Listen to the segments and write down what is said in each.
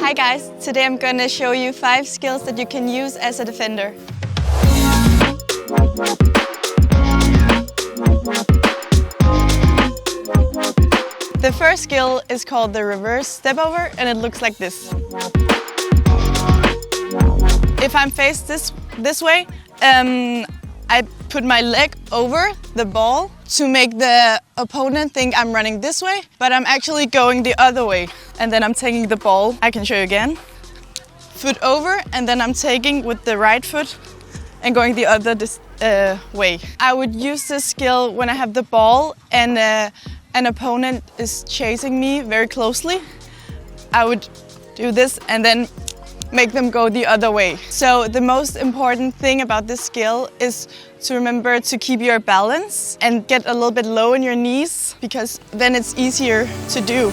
Hi guys, today I'm gonna show you 5 skills that you can use as a defender. The first skill is called the reverse step over, and it looks like this. If I'm faced this way, I put my leg over the ball to make the opponent think I'm running this way, but I'm actually going the other way. And then I'm taking the ball, I can show you again. Foot over, and then I'm taking with the right foot and going the other way. I would use this skill when I have the ball and an opponent is chasing me very closely. I would do this and then make them go the other way. So the most important thing about this skill is to remember to keep your balance and get a little bit low in your knees, because then it's easier to do.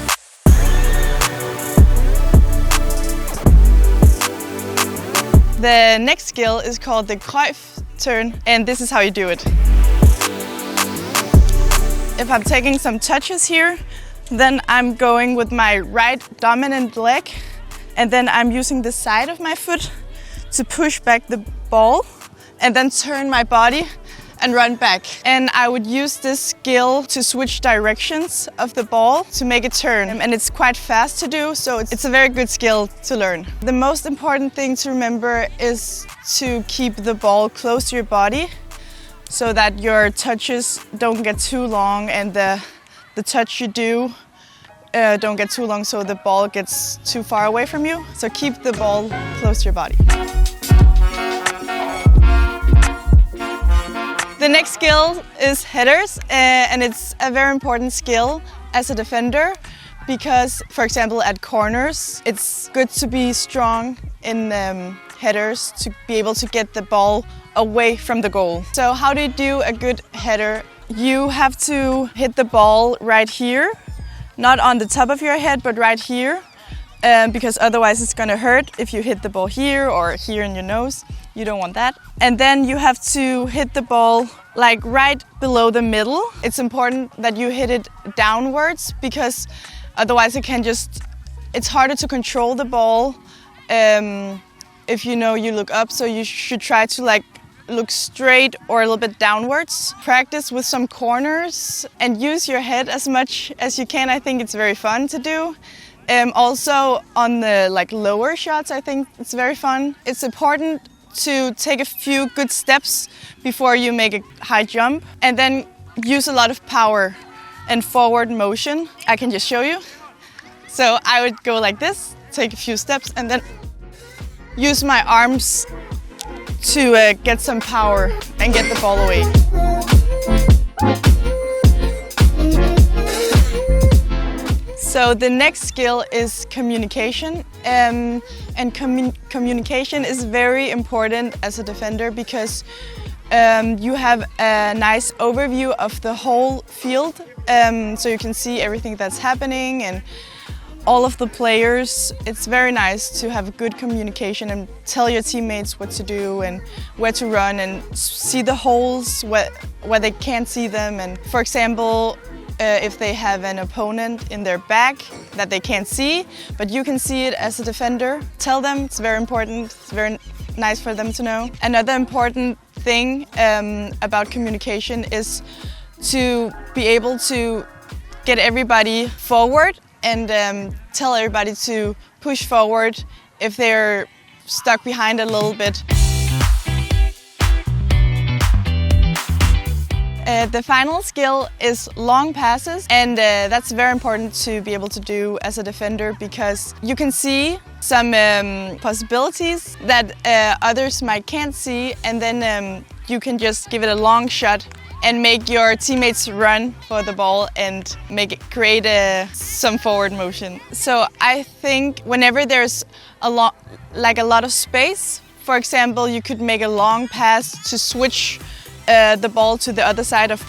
The next skill is called the Cruyff turn, and this is how you do it. If I'm taking some touches here, then I'm going with my right dominant leg, and then I'm using the side of my foot to push back the ball and then turn my body and run back. And I would use this skill to switch directions of the ball to make it turn. And it's quite fast to do, so it's a very good skill to learn. The most important thing to remember is to keep the ball close to your body so that your touches don't get too long, and the touch you do don't get too long so the ball gets too far away from you. So keep the ball close to your body. The next skill is headers, and it's a very important skill as a defender because, for example, at corners, it's good to be strong in headers to be able to get the ball away from the goal. So how do you do a good header? You have to hit the ball right here, not on the top of your head, but right here, because otherwise it's gonna hurt if you hit the ball here or here in your nose. You don't want that. And then you have to hit the ball like right below the middle. It's important that you hit it downwards because otherwise it's harder to control the ball if you look up. So you should try to look straight or a little bit downwards. Practice with some corners and use your head as much as you can. I think it's very fun to do. Also on the lower shots, I think it's very fun. It's important to take a few good steps before you make a high jump, and then use a lot of power and forward motion. I can just show you. So I would go like this, take a few steps, and then use my arms to get some power and get the ball away. So the next skill is communication, and communication is very important as a defender because you have a nice overview of the whole field, so you can see everything that's happening and all of the players. It's very nice to have good communication and tell your teammates what to do and where to run and see the holes where they can't see them. And for example, if they have an opponent in their back that they can't see, but you can see it as a defender, tell them. It's very important. It's very nice for them to know. Another important thing about communication is to be able to get everybody forward and tell everybody to push forward if they're stuck behind a little bit. The final skill is long passes, and that's very important to be able to do as a defender because you can see some possibilities that others can't see, and then you can just give it a long shot and make your teammates run for the ball and create some forward motion. So I think whenever there's a lot of space, for example, you could make a long pass to switch the ball to the other side of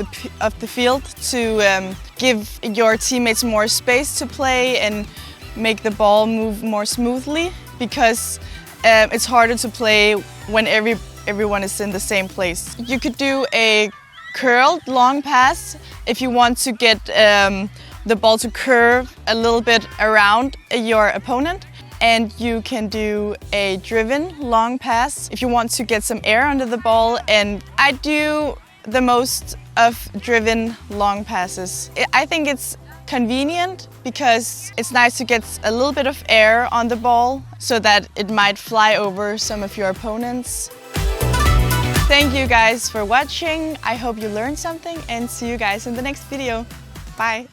the field to give your teammates more space to play and make the ball move more smoothly, because it's harder to play when everyone is in the same place. You could do a curled long pass if you want to get the ball to curve a little bit around your opponent. and you can do a driven long pass if you want to get some air under the ball, and I do the most of driven long passes. I think it's convenient because it's nice to get a little bit of air on the ball so that it might fly over some of your opponents. Thank you guys for watching. I hope you learned something and see you guys in the next video. Bye!